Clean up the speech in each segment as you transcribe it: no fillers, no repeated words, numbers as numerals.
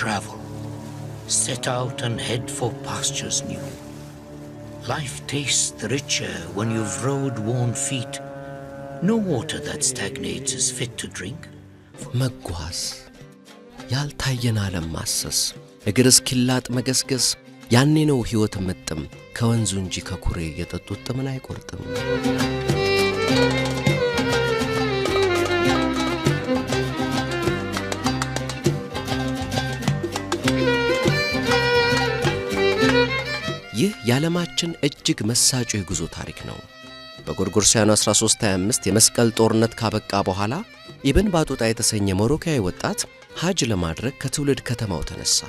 travel. Set out and head for pastures new. Life tastes richer when you've rode worn feet. No water that stagnates is fit to drink. መጓዝ ያልታየን ዓለም ማሰስ እግር እስኪላጥ መገስገስ ያኔ ነው ሕይወት ምጥም ከወንዙ እንጂ ከኩሬ የጠጡት ጥምን አይቆርጥም። ይህ የዓለማችን እጅግ መሳጩ የጉዞ ታሪክ ነው። በጎርጎሮሳውያኑ 1325 የመስቀል ጦርነት ካበቃ በኋላ ኢብን ባጡጣ የተሰኘ ሞሮካዊ ወጣት ሐጅ ለማድረግ ከትውልድ ከተማው ተነሳ።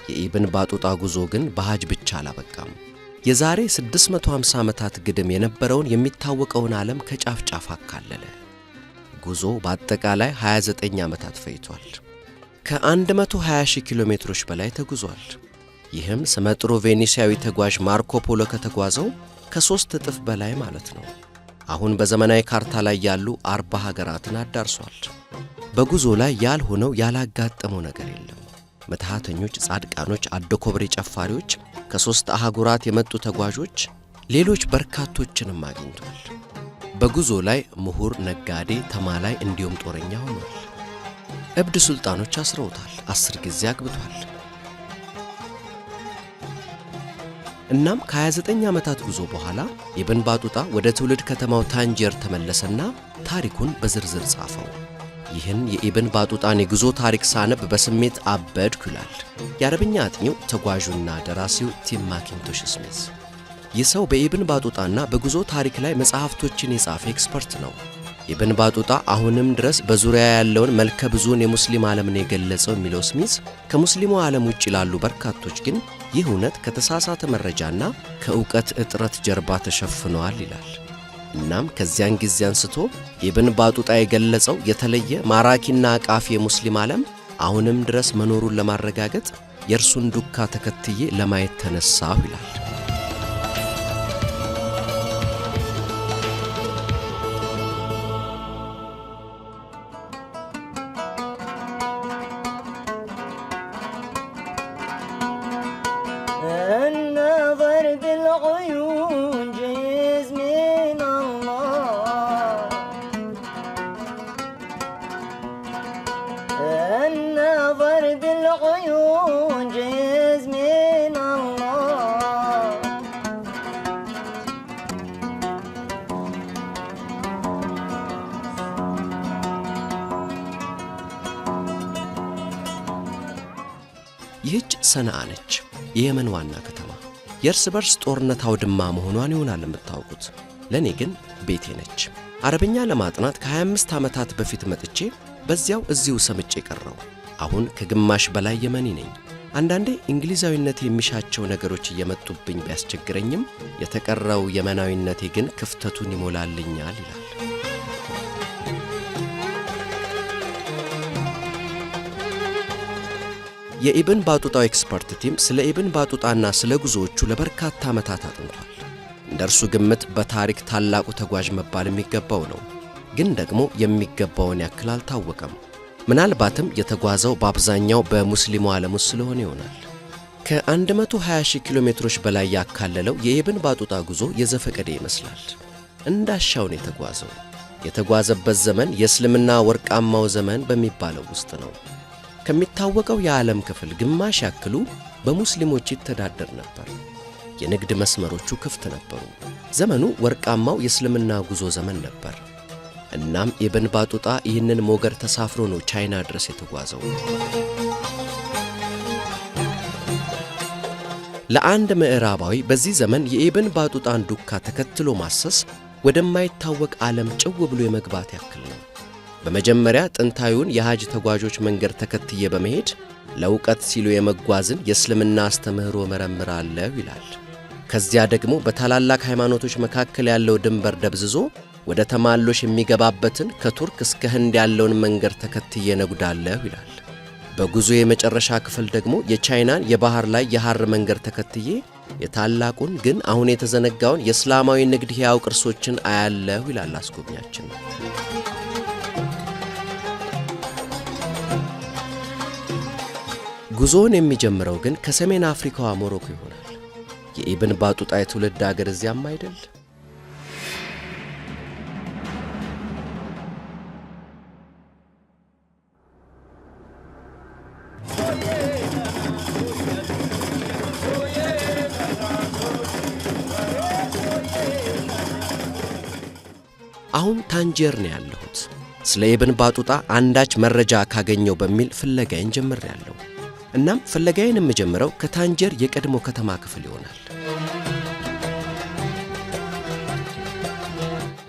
የኢብን ባጡጣ ጉዞ ግን በሐጅ ብቻ አላበቃም። የዛሬ 650 ዓመታት ግድም የነበረውን የሚታወቀውን ዓለም ከጫፍ ጫፍ አካለለ። ጉዞ በአጠቃላይ 29 ዓመታት ፈጅቷል። ከ120,000 ኪሎ ሜትሮች በላይ ተጉዟል። ይህም ስመጥሩ ቬኒሲያዊ ተጓዥ ማርኮ ፖሎ ከተጓዘው ከ3 እጥፍ በላይ ማለት ነው። አሁን በዘመናዊ ካርታ ላይ ያሉ 40 ሀገራትን አዳርሷል። በጉዞ ላይ ያልሆነው ያላጋጠመው ነገር የለም። መተሃተኞች፣ ጻድቃኖች፣ አደኮብሬ ጨፋሪዎች፣ ከ3 አህጉራት የመጡ ተጓዦች፣ ሌሎች በርካቶችንም አግኝቷል። በጉዞ ላይ ምሁር፣ ነጋዴ፣ ተማላይ እንዲሁም ጦረኛ ሆኗል። እብድ ሱልጣኖች አስረውታል። 10 ጊዜ አግብቷል። እናም ከ29 ዓመታት ጉዞ በኋላ ኢብን ባጡጣ ወደ ትውልድ ከተማው ታንጀር ተመለሰና ታሪኩን በዝርዝር ጻፈው። ይህን የኢብን ባጡጣን የጉዞ ታሪክ ሳነብ በስሜት አበድኩ ይላል የአረብኛ አጥኚው ተጓዡና ደራሲው ቲም ማኪንቶሽ ስሚዝ። ይህ ሰው በኢብን ባጡጣና በጉዞ ታሪክ ላይ መጽሐፍቶችን የጻፈ ኤክስፐርት ነው። ኢብን ባጡጣ አሁንም ድረስ በዙሪያ ያለውን መልከ ብዙውን የሙስሊም ዓለምን የገለጸው የሚለው ስሚዝ ከሙስሊሙ ዓለም ውጭ ላሉ በርካቶች ግን ይህ እውነት ከተሳሳተ መረጃና ከእውቀት እጥረት ጀርባ ተሸፍኗል ይላል። እናም ከዚያን ጊዜ አንስቶ ኢብን ባጡጣ የገለጸው የተለየ ማራኪና አቃፊ የሙስሊም ዓለም አሁንም ድረስ መኖሩን ለማረጋገጥ የእርሱን ዱካ ተከትዬ ለማየት ተነሳሁ ይላል። ይህች ሰነአ ነች፣ የየመን ዋና ከተማ። የእርስ በርስ ጦርነት አውድማ መሆኗን ይሆናል የምታውቁት። ለእኔ ግን ቤቴ ነች። አረብኛ ለማጥናት ከ25 ዓመታት በፊት መጥቼ በዚያው እዚሁ ሰምጬ ቀረው። አሁን ከግማሽ በላይ የመኒ ነኝ። አንዳንዴ እንግሊዛዊነት የሚሻቸው ነገሮች እየመጡብኝ ቢያስቸግረኝም የተቀረው የመናዊነቴ ግን ክፍተቱን ይሞላልኛል ይላል። የኢብን ባጡጣው ኤክስፐርት ቲም ስለ ኢብን ባጡጣና ስለ ጉዞዎቹ ለበርካታ ዓመታት አጥንቷል። እንደርሱ ግምት በታሪክ ታላቁ ተጓዥ መባል የሚገባው ነው። ግን ደግሞ የሚገባውን ያክል አልታወቀም። ምናልባትም የተጓዘው በአብዛኛው በሙስሊሙ ዓለም ውስጥ ስለሆነ ይሆናል። ከ120,000 ኪሎ ሜትሮች በላይ ያካለለው የኢብን ባጡጣ ጉዞ የዘፈቀደ ይመስላል። እንዳሻው ነው የተጓዘው። የተጓዘበት ዘመን የእስልምና ወርቃማው ዘመን በሚባለው ውስጥ ነው። ከሚታወቀው የዓለም ክፍል ግማሽ ያክሉ በሙስሊሞች ይተዳደር ነበር። የንግድ መስመሮቹ ክፍት ነበሩ። ዘመኑ ወርቃማው የእስልምና ጉዞ ዘመን ነበር። እናም ኢብን ባጡጣ ይህንን ሞገድ ተሳፍሮ ነው ቻይና ድረስ የተጓዘው። ለአንድ ምዕራባዊ በዚህ ዘመን የኢብን ባጡጣን ዱካ ተከትሎ ማሰስ ወደማይታወቅ ዓለም ጭው ብሎ የመግባት ያክል ነው። በመጀመሪያ ጥንታዩን የሐጅ ተጓዦች መንገድ ተከትዬ በመሄድ ለእውቀት ሲሉ የመጓዝን የእስልምና አስተምህሮ መረምራለሁ ይላል። ከዚያ ደግሞ በታላላቅ ሃይማኖቶች መካከል ያለው ድንበር ደብዝዞ ወደ ተማሎሽ የሚገባበትን ከቱርክ እስከ ህንድ ያለውን መንገድ ተከትዬ ነጉዳለሁ ይላል። በጉዞ የመጨረሻ ክፍል ደግሞ የቻይናን የባህር ላይ የሐር መንገድ ተከትዬ የታላቁን ግን አሁን የተዘነጋውን የእስላማዊ ንግድ ሕያው ቅርሶችን አያለሁ ይላል አስጎብኛችን። ጉዞውን የሚጀምረው ግን ከሰሜን አፍሪካዋ ሞሮኮ ይሆናል። የኢብን ባጡጣ የትውልድ አገር እዚያም አይደል? አሁን ታንጀር ነው ያለሁት። ስለ ኢብን ባጡጣ አንዳች መረጃ ካገኘው በሚል ፍለጋዬን ጀምሬያለሁ። እናም ፍለጋዬን የምጀምረው ከታንጀር የቀድሞ ከተማ ክፍል ይሆናል።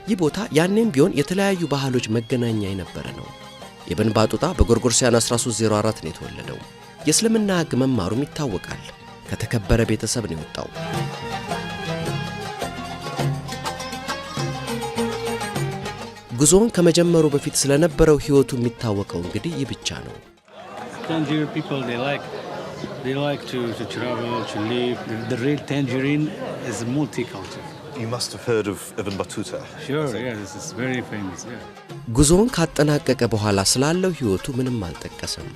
ይህ ቦታ ያኔም ቢሆን የተለያዩ ባህሎች መገናኛ የነበረ ነው። ኢብን ባጡጣ በጎርጎርሲያኑ 1304 ነው የተወለደው። የእስልምና ሕግ መማሩም ይታወቃል። ከተከበረ ቤተሰብ ነው የወጣው። ጉዞውን ከመጀመሩ በፊት ስለነበረው ህይወቱ የሚታወቀው እንግዲህ ይህ ብቻ ነው። Tangier people, they like to travel, to live. The real Tangerine is multicultural. You must have heard of Ibn Battuta. Sure, yeah, this is very famous, yeah. ጉዞውን ካጠናቀቀ በኋላ ስላለው ህይወቱ ምንም አልጠቀሰም።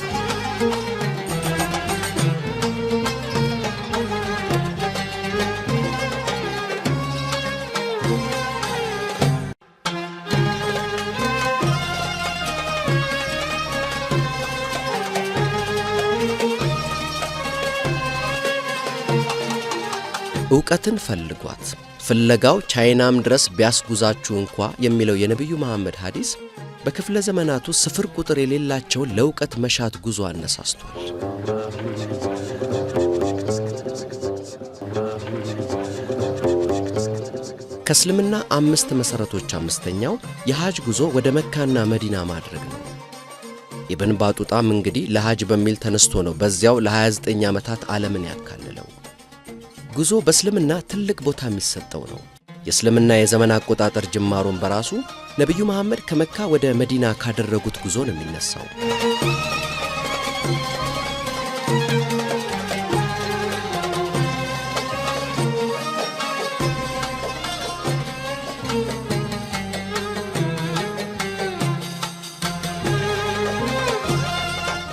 ዕውቀትን ፈልጓት ፍለጋው ቻይናም ድረስ ቢያስጉዛችሁ እንኳ የሚለው የነብዩ መሐመድ ሐዲስ በክፍለ ዘመናቱ ስፍር ቁጥር የሌላቸው ለዕውቀት መሻት ጉዞ አነሳስቷል። ከእስልምና 5 መሠረቶች አምስተኛው የሐጅ ጉዞ ወደ መካና መዲና ማድረግ ነው። ኢብን ባጡጣም እንግዲህ ለሐጅ በሚል ተነስቶ ነው በዚያው ለ29 ዓመታት ዓለምን ያካለለው። ጉዞ በእስልምና ትልቅ ቦታ የሚሰጠው ነው። የእስልምና የዘመን አቆጣጠር ጅማሮን በራሱ ነብዩ መሐመድ ከመካ ወደ መዲና ካደረጉት ጉዞ ነው የሚነሳው።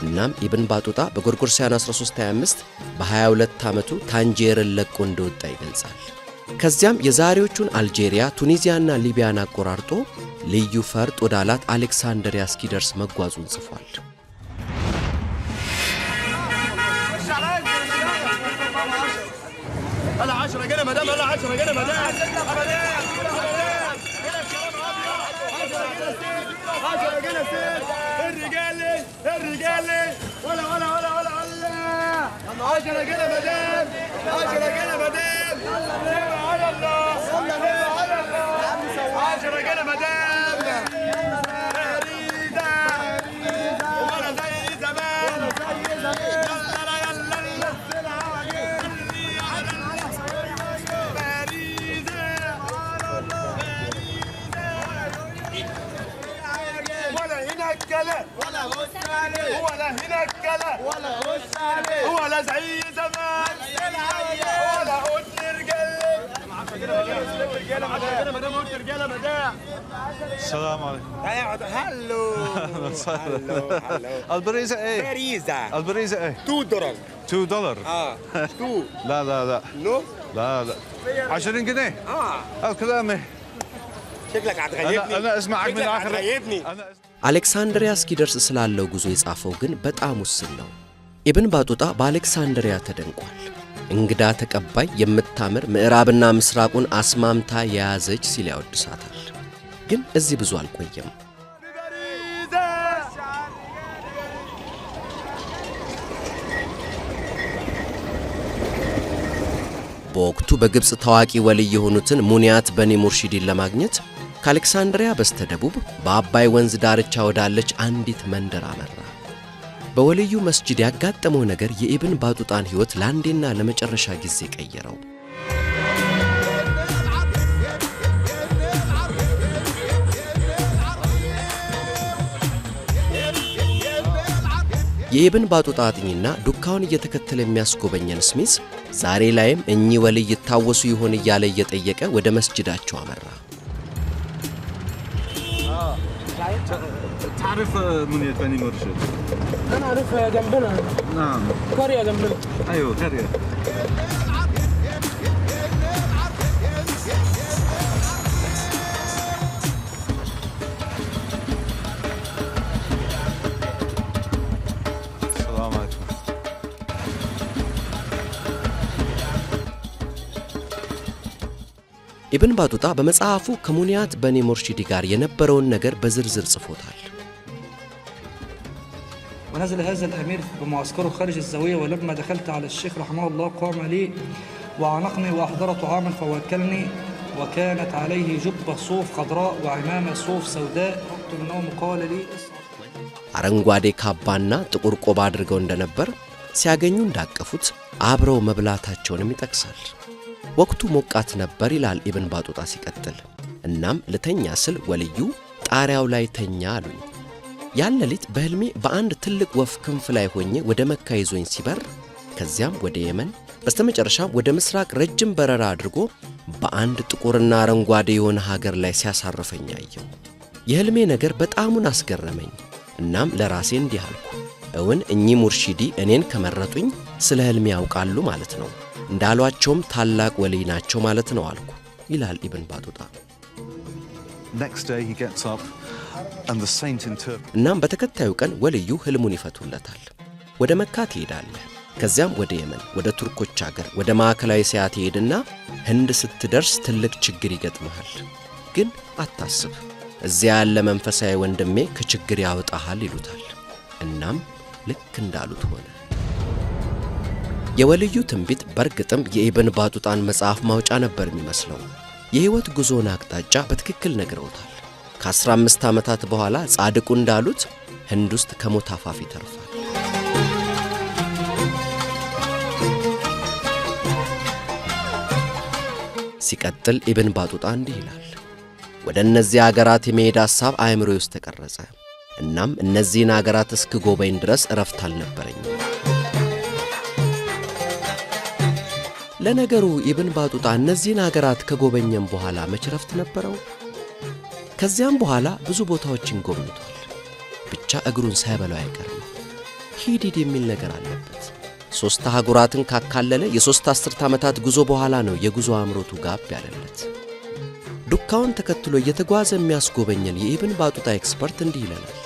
እናም ኢብን ባጡጣ በጎርጎርሲያኑ 1325 በ22 ዓመቱ ታንጀርን ለቆ እንደወጣ ይገልጻል። ከዚያም የዛሬዎቹን አልጄሪያ፣ ቱኒዚያና ሊቢያን አቆራርጦ ልዩ ፈርጥ ወዳላት አሌክሳንድሪያ እስኪደርስ መጓዙን ጽፏል። السلام عليكم. هلو البريزة ايه؟ البريزة ايه؟ $2 $2 2 لا نو لا 20 جنيه الكلام شكلك هتغيبني انا اسمعك من اخر هتغيبني አሌክሳንድሪያ እስኪደርስ ስላለው ጉዞ የጻፈው ግን በጣም ውስን ነው። ኢብን ባጡጣ በአሌክሳንድሪያ ተደንቋል። እንግዳ ተቀባይ፣ የምታምር ምዕራብና ምስራቁን አስማምታ የያዘች ሲል ያወድሳታል። ግን እዚህ ብዙ አልቆየም። በወቅቱ በግብጽ ታዋቂ ወልይ የሆኑትን ሙኒያት በኒ ሙርሺዲን ለማግኘት ከአሌክሳንድሪያ በስተደቡብ በአባይ ወንዝ ዳርቻ ወዳለች አንዲት መንደር አመራ። በወልዩ መስጂድ ያጋጠመው ነገር የኢብን ባጡጣን ሕይወት ለአንዴና ለመጨረሻ ጊዜ ቀየረው። የኢብን ባጡጣ አጥኚና ዱካውን እየተከተለ የሚያስጎበኘን ስሚዝ ዛሬ ላይም እኚህ ወልይ ይታወሱ ይሆን እያለ እየጠየቀ ወደ መስጂዳቸው አመራ። تعرف منية بني مرشد؟ أنا أعرفها جنبنا. نعم. قرية جنبنا. أيوه قرية. السلام عليكم. ኢብን ባጡጣ በመጽሐፉ ከሙኒያት በኒ ሙርሺዲ ጋር የነበረውን ነገር በዝርዝር ጽፎታል። ونزل هذا الأمير بمعسكره خارج الزاوية ولما دخلت على الشيخ رحمه الله قام لي وعانقني وأحضر طعاما فوكلني وكانت عليه جبة صوف خضراء وعمامة صوف سوداء رحت منهم قال لي አረንጓዴ ካባና ጥቁር ቆብ አድርገው እንደነበር ሲያገኙ እንዳቀፉት አብረው መብላታቸውንም ይጠቅሳል። ወቅቱ ሞቃት ነበር ይላል ኢብን ባጡጣ ሲቀጥል። እናም ለተኛ ስል ወልዩ ጣሪያው ላይ ተኛ አሉኝ። ያን ሌሊት በህልሜ በአንድ ትልቅ ወፍ ክንፍ ላይ ሆኜ ወደ መካ ይዞኝ ሲበር ከዚያም ወደ የመን በስተመጨረሻም ወደ ምስራቅ ረጅም በረራ አድርጎ በአንድ ጥቁርና አረንጓዴ የሆነ ሀገር ላይ ሲያሳርፈኝ አየሁ። የህልሜ ነገር በጣሙን አስገረመኝ። እናም ለራሴ እንዲህ አልኩ፣ እውን እኚህ ሙርሺዲ እኔን ከመረጡኝ ስለ ህልሜ ያውቃሉ ማለት ነው፣ እንዳሏቸውም ታላቅ ወልይ ናቸው ማለት ነው አልኩ ይላል ኢብን ባጡጣ። Next day he gets up and the saint interprets. እናም በተከታዩ ቀን ወልዩ ህልሙን ይፈቱለታል። ወደ መካ ትሄዳለህ፣ ከዚያም ወደ የመን፣ ወደ ቱርኮች ሀገር፣ ወደ ማዕከላዊ እስያ ትሄድና ህንድ ስትደርስ ትልቅ ችግር ይገጥምሃል። ግን አታስብ፣ እዚያ ያለ መንፈሳዊ ወንድሜ ከችግር ያወጣሃል ይሉታል። እናም ልክ እንዳሉት ሆነ። የወልዩ ትንቢት በርግጥም የኢብን ባጡጣን መጽሐፍ ማውጫ ነበር የሚመስለው። የህይወት ጉዞን አቅጣጫ በትክክል ነግረውታል። ከ15 ዓመታት በኋላ ጻድቁ እንዳሉት ህንድ ውስጥ ከሞት አፋፍ ይተርፋል። ሲቀጥል ኢብን ባጡጣ እንዲህ ይላል፣ ወደ እነዚህ አገራት የመሄድ ሐሳብ አእምሮዬ ውስጥ ተቀረጸ። እናም እነዚህን አገራት እስክጎበኝ ድረስ እረፍት አልነበረኝም። ለነገሩ ኢብን ባጡጣ እነዚህን አገራት ከጎበኘም በኋላ መች እረፍት ነበረው? ከዚያም በኋላ ብዙ ቦታዎችን ጎብኝቷል። ብቻ እግሩን ሳይበላው አይቀርም። ሂድ የሚል ነገር አለበት። 3 አህጉራትን ካካለለ የ3 አስርት ዓመታት ጉዞ በኋላ ነው የጉዞ አምሮቱ ጋብ ያለለት። ዱካውን ተከትሎ እየተጓዘ የሚያስጎበኘን የኢብን ባጡጣ ኤክስፐርት እንዲህ ይለናል።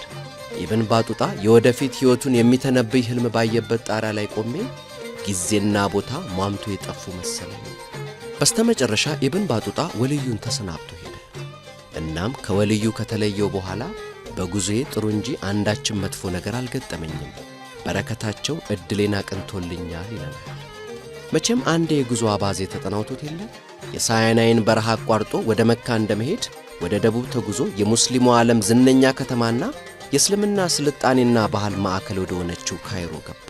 ኢብን ባጡጣ የወደፊት ሕይወቱን የሚተነብይ ህልም ባየበት ጣሪያ ላይ ቆሜ ጊዜና ቦታ ሟምቶ የጠፉ መሰለኝ። በስተመጨረሻ ኢብን ባጡጣ ወልዩን ተሰናብቶ ሄደ። እናም ከወልዩ ከተለየው በኋላ በጉዞዬ ጥሩ እንጂ አንዳችም መጥፎ ነገር አልገጠመኝም፣ በረከታቸው እድሌን አቅንቶልኛል ይለናል። መቼም አንዴ የጉዞ አባዜ ተጠናውቶት የለ። የሳይናይን በረሃ አቋርጦ ወደ መካ እንደመሄድ ወደ ደቡብ ተጉዞ የሙስሊሙ ዓለም ዝነኛ ከተማና የእስልምና ስልጣኔና ባህል ማዕከል ወደ ሆነችው ካይሮ ገባ።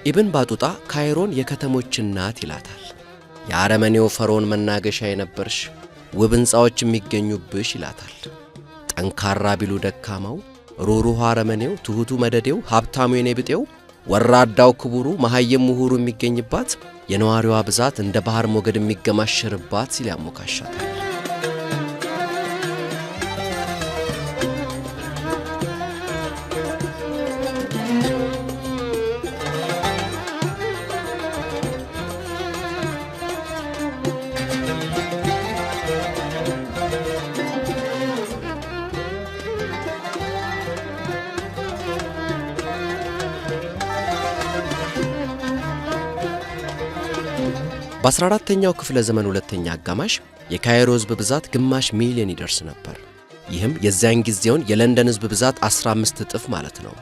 ኢብን ባጡጣ ካይሮን የከተሞች እናት ይላታል። የአረመኔው ፈርዖን መናገሻ የነበርሽ ውብ ሕንፃዎች የሚገኙብሽ ይላታል። ጠንካራ ቢሉ ደካማው፣ ሩሩህ አረመኔው፣ ትሑቱ መደዴው፣ ሀብታሙ የኔብጤው፣ ወራዳው ክቡሩ፣ መሐይም ምሁሩ የሚገኝባት፣ የነዋሪዋ ብዛት እንደ ባህር ሞገድ የሚገማሸርባት ሲል ያሞካሻታል። በ14ኛው ክፍለ ዘመን ሁለተኛ አጋማሽ የካይሮ ሕዝብ ብዛት ግማሽ ሚሊዮን ይደርስ ነበር። ይህም የዚያን ጊዜውን የለንደን ሕዝብ ብዛት 15 እጥፍ ማለት ነው።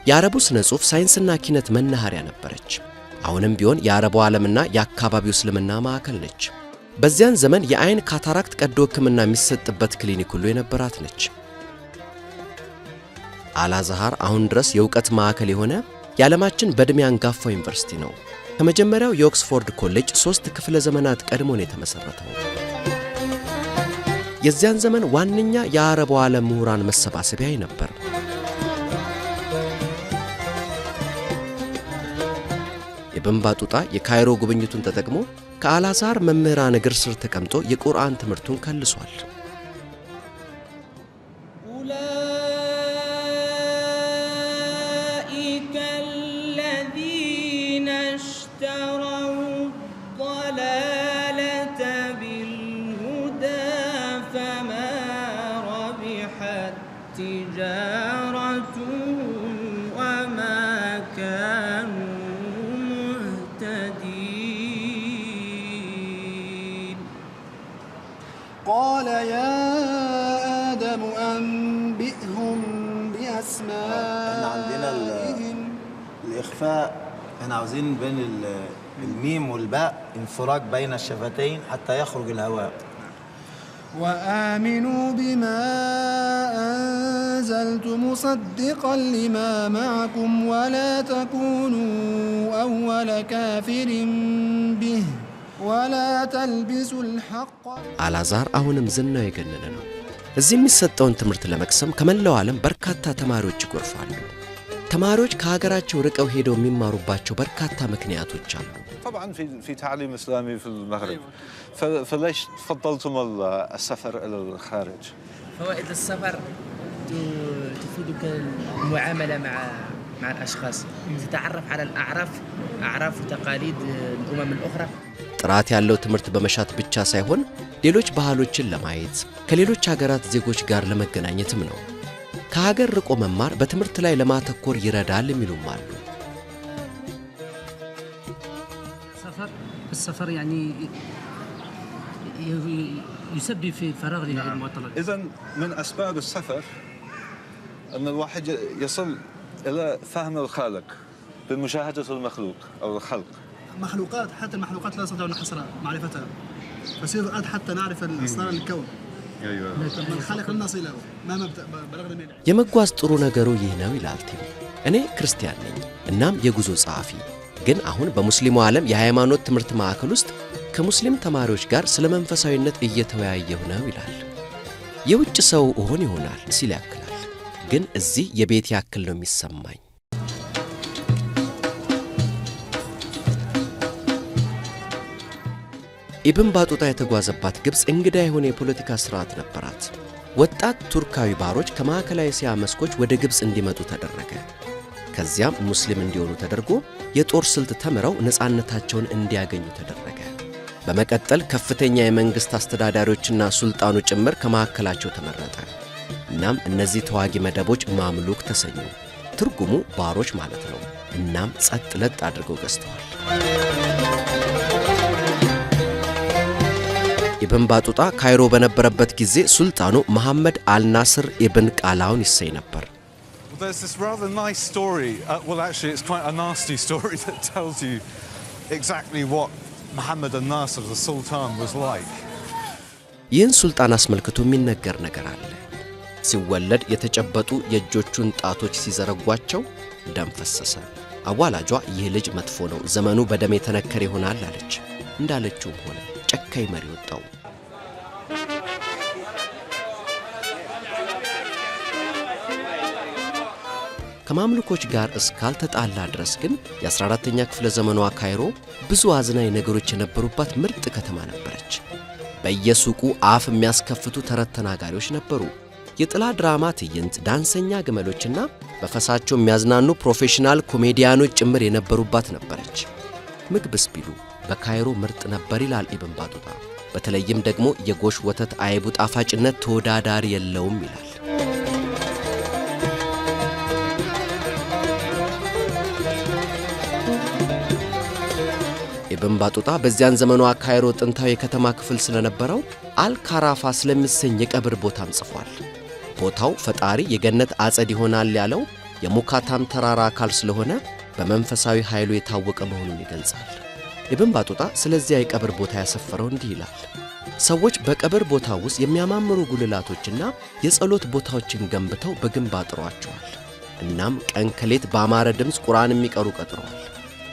የአረቡ ስነ ጽሑፍ ሳይንስና ኪነት መናኸሪያ ነበረች። አሁንም ቢሆን የአረቡ ዓለምና የአካባቢው እስልምና ማዕከል ነች። በዚያን ዘመን የአይን ካታራክት ቀዶ ሕክምና የሚሰጥበት ክሊኒክ ሁሉ የነበራት ነች። አልአዝሃር አሁን ድረስ የእውቀት ማዕከል የሆነ የዓለማችን በዕድሜ አንጋፋው ዩኒቨርሲቲ ነው። ከመጀመሪያው የኦክስፎርድ ኮሌጅ 3 ክፍለ ዘመናት ቀድሞ ነው የተመሰረተው። የዚያን ዘመን ዋነኛ የአረቡ ዓለም ምሁራን መሰባሰቢያ ነበር። ኢብን ባጡጣ የካይሮ ጉብኝቱን ተጠቅሞ ከአልአዛር መምህራን እግር ስር ተቀምጦ የቁርአን ትምህርቱን ከልሷል። قال يا آدم أنبئهم بأسمائهم. الإخفاء احنا عاوزين بين الميم والباء انفراج بين الشفتين حتى يخرج الهواء. وآمنوا بما أنزلت مصدقا لما معكم ولا تكونوا أول كافر به ولا تلبسوا الحق. አልአዛር አሁንም ዝናው የገነነ ነው። እዚህ የሚሰጠውን ትምህርት ለመቅሰም ከመላው ዓለም በርካታ ተማሪዎች ይጎርፋሉ። ተማሪዎች ከሀገራቸው ርቀው ሄደው የሚማሩባቸው በርካታ ምክንያቶች አሉ። طبعا في تعليم اسلامي في المغرب فليش فضلتم السفر الى الخارج؟ فوائد السفر تفيدك المعامله مع الاشخاص، تتعرف على الاعراف وتقاليد الامم الاخرى. ጥራት ያለው ትምህርት በመሻት ብቻ ሳይሆን ሌሎች ባህሎችን ለማየት ከሌሎች ሀገራት ዜጎች ጋር ለመገናኘትም ነው። ከሀገር ርቆ መማር በትምህርት ላይ ለማተኮር ይረዳል የሚሉም አሉ። السفر يعني يسبب في فراغ للعلم والطلب. إذن من أسباب السفر أن الواحد يصل إلى فهم الخالق بمشاهدة المخلوق أو الخلق. مخلوقات، حتى المخلوقات لا نستطيع نحصر معرفتها، فسير حتى نعرف أسرار الكون. أيوة. من خالق لن نصل له مهما بلغنا منه. የመጓዝ ጥሩ ነገሩ ይህ ነው ይላል ቲም። እኔ ክርስቲያን ነኝ እናም የጉዞ ጸሐፊ ግን አሁን በሙስሊሙ ዓለም የሃይማኖት ትምህርት ማዕከል ውስጥ ከሙስሊም ተማሪዎች ጋር ስለ መንፈሳዊነት እየተወያየሁ ነው ይላል። የውጭ ሰው ሆን ይሆናል ሲል ያክላል። ግን እዚህ የቤት ያክል ነው የሚሰማኝ። ኢብን ባጡጣ የተጓዘባት ግብጽ እንግዳ የሆነ የፖለቲካ ስርዓት ነበራት። ወጣት ቱርካዊ ባሮች ከማዕከላዊ እስያ መስኮች ወደ ግብጽ እንዲመጡ ተደረገ። ከዚያም ሙስሊም እንዲሆኑ ተደርጎ የጦር ስልት ተምረው ነፃነታቸውን እንዲያገኙ ተደረገ። በመቀጠል ከፍተኛ የመንግስት አስተዳዳሪዎችና ሱልጣኑ ጭምር ከማዕከላቸው ተመረጠ። እናም እነዚህ ተዋጊ መደቦች ማምሉክ ተሰኙ። ትርጉሙ ባሮች ማለት ነው። እናም ጸጥ ለጥ አድርገው ገዝተዋል። ኢብን ባጡጣ ካይሮ በነበረበት ጊዜ ሱልጣኑ መሐመድ አልናስር ኢብን ቃላውን ይሰይ ነበር። There's this rather nice story, well actually it's quite a nasty story that tells you exactly what Muhammad al-Nasir the Sultan was like. ይህን ሱልጣን አስመልክቶ የሚነገር ነገር አለ። ሲወለድ የተጨበጡ የእጆቹን ጣቶች ሲዘረጓቸው ደም ፈሰሰ። አዋላጇ ይህ ልጅ መጥፎ ነው፣ ዘመኑ በደም የተነከረ ይሆናል አለች። እንዳለችውም ሆነ። ጨካኝ መሪ ወጣው። ከማምልኮች ጋር እስካልተጣላ ድረስ ግን የ14ኛ ክፍለ ዘመኗ ካይሮ ብዙ አዝናኝ ነገሮች የነበሩባት ምርጥ ከተማ ነበረች። በየሱቁ አፍ የሚያስከፍቱ ተረት ተናጋሪዎች ነበሩ። የጥላ ድራማ ትዕይንት፣ ዳንሰኛ ግመሎችና በፈሳቸው የሚያዝናኑ ፕሮፌሽናል ኮሜዲያኖች ጭምር የነበሩባት ነበረች። ምግብስ ቢሉ በካይሮ ምርጥ ነበር ይላል ኢብን ባጡጣ። በተለይም ደግሞ የጎሽ ወተት አይቡ ጣፋጭነት ተወዳዳሪ የለውም ይላል። ኢብን ባጡጣ በዚያን ዘመኗ ካይሮ ጥንታዊ ከተማ ክፍል ስለነበረው አልካራፋ ስለሚሰኝ የቀብር ቦታም ጽፏል። ቦታው ፈጣሪ የገነት አጸድ ይሆናል ያለው የሙካታም ተራራ አካል ስለሆነ በመንፈሳዊ ኃይሉ የታወቀ መሆኑን ይገልጻል። ኢብን ባጡጣ ስለዚያ የቀብር ቦታ ያሰፈረው እንዲህ ይላል። ሰዎች በቀብር ቦታ ውስጥ የሚያማምሩ ጉልላቶችና የጸሎት ቦታዎችን ገንብተው በግንብ አጥሯቸዋል። እናም ቀን ከሌት በአማረ ድምፅ ቁርአን የሚቀሩ ቀጥረዋል።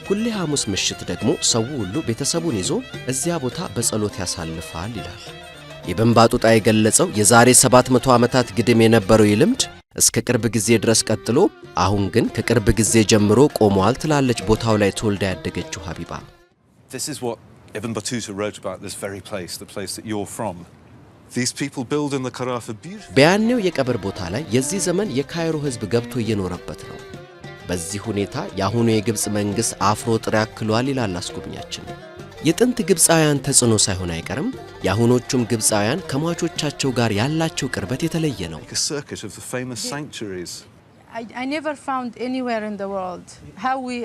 ሁሌ ሐሙስ ምሽት ደግሞ ሰው ሁሉ ቤተሰቡን ይዞ እዚያ ቦታ በጸሎት ያሳልፋል ይላል። ኢብን ባጡጣ የገለጸው የዛሬ 700 ዓመታት ግድም የነበረው ይልምድ እስከ ቅርብ ጊዜ ድረስ ቀጥሎ አሁን ግን ከቅርብ ጊዜ ጀምሮ ቆሟል ትላለች ቦታው ላይ ተወልዳ ያደገችው ሀቢባ። This is what Ibn Battuta wrote about this very place, the place that you're from. These people build in the Qarafa beautiful. በያኔው የቀብር ቦታ ላይ የዚህ ዘመን የካይሮ ህዝብ ገብቶ እየኖረበት ነው። በዚህ ሁኔታ ያሁኑ የግብጽ መንግስት አፍሮ ጥሪ ያክሏል ይላል አስጎብኛችን። የጥንት ግብጻውያን ተጽዕኖ ሳይሆን አይቀርም ያሁኖቹም ግብጻውያን ከሟቾቻቸው ጋር ያላቸው ቅርበት የተለየ ነው። A circuit of the famous sanctuaries. I never found anywhere in the world how we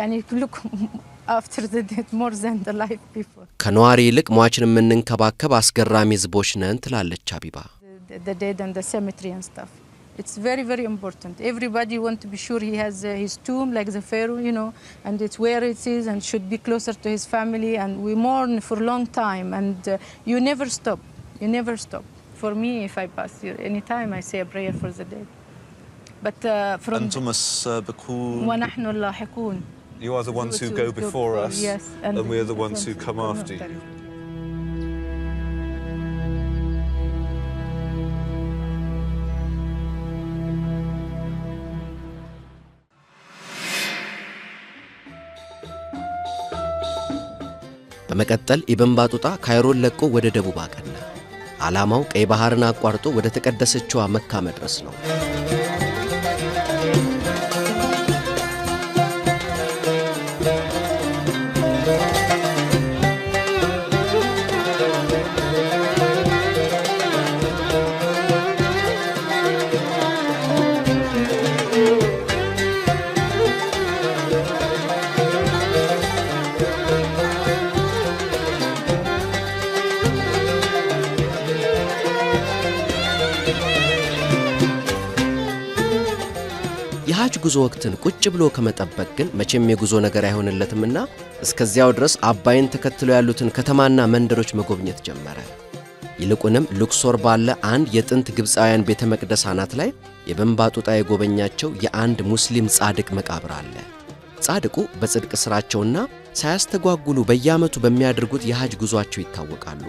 yani look after the dead more than the life before. ከነዋሪ ይልቅ ሟችን የምንንከባከብ አስገራሚ ህዝቦች ነን ትላለች ሀቢባ። The dead and the cemetery and stuff. It's very, very important. Everybody wants to be sure he has his tomb like the pharaoh, you know, and it's where it is and should be closer to his family. And we mourn for a long time, and you never stop. You never stop. For me, if I pass here, anytime I say a prayer for the dead. But from أنتم السابقون. ونحن اللاحقون. You are the ones who go before us, yes, and we are the ones who come after you. በመቀጠል ኢብን ባጡጣ ካይሮን ለቆ ወደ ደቡብ አቀና። ዓላማው ቀይ ባህርን አቋርጦ ወደ ተቀደሰችው መካ መድረስ ነው። የሐጅ ጉዞ ወቅትን ቁጭ ብሎ ከመጠበቅ ግን መቼም የጉዞ ነገር አይሆንለትምና እስከዚያው ድረስ አባይን ተከትሎ ያሉትን ከተማና መንደሮች መጎብኘት ጀመረ። ይልቁንም ሉክሶር ባለ አንድ የጥንት ግብጻውያን ቤተ መቅደስ አናት ላይ ኢብን ባጡጣ የጎበኛቸው የአንድ ሙስሊም ጻድቅ መቃብር አለ። ጻድቁ በጽድቅ ስራቸውና ሳያስተጓጉሉ በየዓመቱ በሚያደርጉት የሐጅ ጉዟቸው ይታወቃሉ።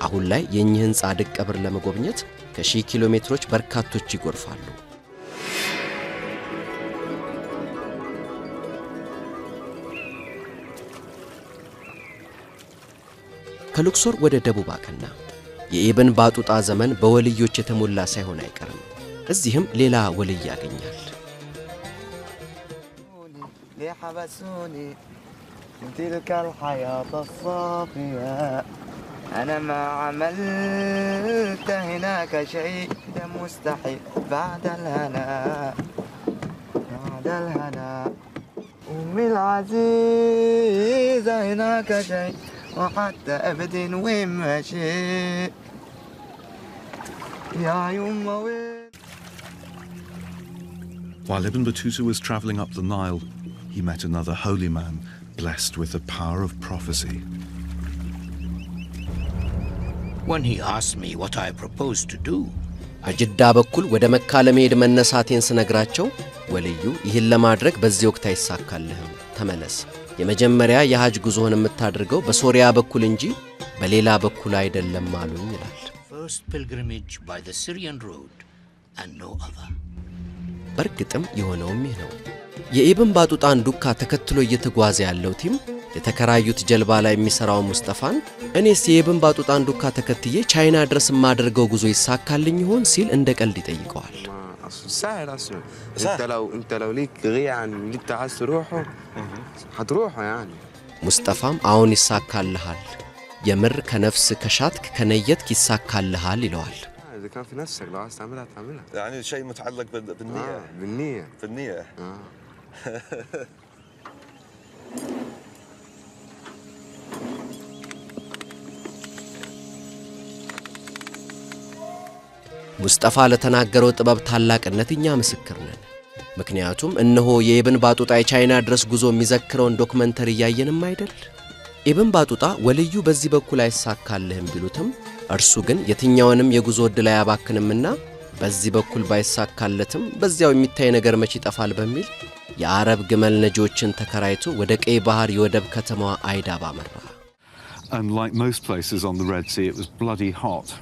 አሁን ላይ የእኚህን ጻድቅ ቀብር ለመጎብኘት ከ1000 ኪሎ ሜትሮች በርካቶች ይጎርፋሉ። ከሉክሶር ወደ ደቡብ አቀና። የኢብን ባጡጣ ዘመን በወልዮች የተሞላ ሳይሆን አይቀርም። እዚህም ሌላ ወልይ ያገኛል። تلك الحياة الصافية أنا ما عملت هناك شيء ده مستحيل بعد الهنا بعد الهنا أمي العزيزة هناك شيء وحتى أبد وين ماشي يا يما وين. While Ibn Battuta was travelling up the Nile, he met another holy man blessed with the power of prophecy. When he asked me what I proposed to do, በጅዳ በኩል ወደ መካ ለመሄድ መነሳቴን ስነግራቸው ወልዩ ይህን ለማድረግ በዚህ ወቅት አይሳካልህም፣ ተመለስ፣ የመጀመሪያ የሐጅ ጉዞህን የምታደርገው በሶሪያ በኩል እንጂ በሌላ በኩል አይደለም አሉኝ ይላል። First pilgrimage by the Syrian road and no other. በርግጥም የሆነውም ይህ ነው። የኢብን ባጡጣን ዱካ ተከትሎ እየተጓዘ ያለው ቲም የተከራዩት ጀልባ ላይ የሚሰራው ሙስጠፋን እኔስ የኢብን ባጡጣን ዱካ ተከትዬ ቻይና ድረስ ማድረገው ጉዞ ይሳካልኝ ይሆን ሲል እንደ ቀልድ ይጠይቀዋል። سهل أصلا أنت لو ليك غير عن اللي أنت عايز تروحه هتروحه يعني. ሙስጠፋም አሁን ይሳካልሃል፣ የምር ከነፍስ ከሻትክ ከነየትክ ይሳካልሃል ይለዋል። إذا كان في نفسك لو عايز تعملها تعملها. يعني شيء متعلق بالنية. بالنية. بالنية. ሙስጠፋ ለተናገረው ጥበብ ታላቅነት እኛ ምስክር ነን። ምክንያቱም እነሆ የኢብን ባጡጣ የቻይና ድረስ ጉዞ የሚዘክረውን ዶክመንተሪ ያየንም አይደል? ኢብን ባጡጣ ወልዩ በዚህ በኩል አይሳካልህም ቢሉትም እርሱ ግን የትኛውንም የጉዞ ዕድል አያባክንምና በዚህ በኩል ባይሳካለትም በዚያው የሚታይ ነገር መች ይጠፋል በሚል የአረብ ግመል ነጂዎችን ተከራይቶ ወደ ቀይ ባህር የወደብ ከተማዋ አይዳብ አመራ። And like most places on the Red Sea, it was bloody hot.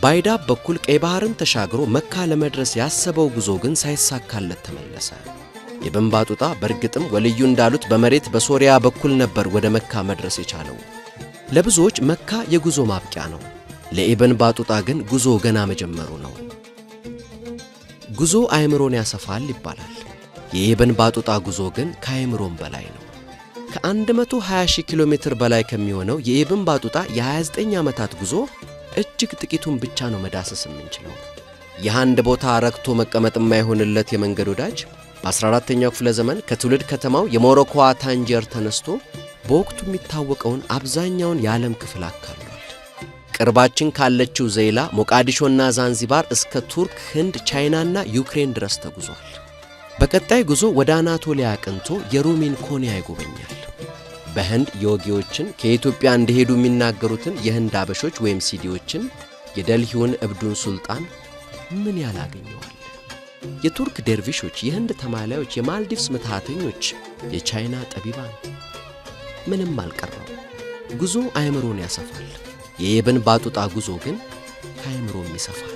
ባይዳብ በኩል ቀይ ባህርን ተሻግሮ መካ ለመድረስ ያሰበው ጉዞ ግን ሳይሳካለት ተመለሰ። ኢብን ባጡጣ በርግጥም ወልዩ እንዳሉት በመሬት በሶሪያ በኩል ነበር ወደ መካ መድረስ የቻለው። ለብዙዎች መካ የጉዞ ማብቂያ ነው። ለኢብን ባጡጣ ግን ጉዞ ገና መጀመሩ ነው። ጉዞ አይምሮን ያሰፋል ይባላል። የኢብን ባጡጣ ጉዞ ግን ከአይምሮም በላይ ነው። ከ120,000 ኪሎ ሜትር በላይ ከሚሆነው የኢብን ባጡጣ የ29 ዓመታት ጉዞ እጅግ ጥቂቱን ብቻ ነው መዳሰስ የምንችለው። የአንድ ቦታ ረክቶ መቀመጥ የማይሆንለት የመንገድ ወዳጅ በ14ኛው ክፍለ ዘመን ከትውልድ ከተማው የሞሮኮዋ ታንጀር ተነስቶ በወቅቱ የሚታወቀውን አብዛኛውን የዓለም ክፍል አካሏል። ቅርባችን ካለችው ዘይላ፣ ሞቃዲሾና ዛንዚባር እስከ ቱርክ፣ ህንድ፣ ቻይናና ዩክሬን ድረስ ተጉዟል። በቀጣይ ጉዞ ወደ አናቶሊያ አቅንቶ የሩሚን ኮንያ ይጎበኛል። በህንድ ዮጊዎችን ከኢትዮጵያ እንደሄዱ የሚናገሩትን የህንድ አበሾች ወይም ሲዲዎችን፣ የደልሂውን እብዱን ሱልጣን ምን ያላገኘዋል? የቱርክ ደርቪሾች፣ የህንድ ተማላዮች፣ የማልዲቭስ ምትሃተኞች፣ የቻይና ጠቢባን ምንም አልቀረው። ጉዞ አይምሮን ያሰፋል። የኢብን ባጡጣ ጉዞ ግን ከአይምሮም ይሰፋል።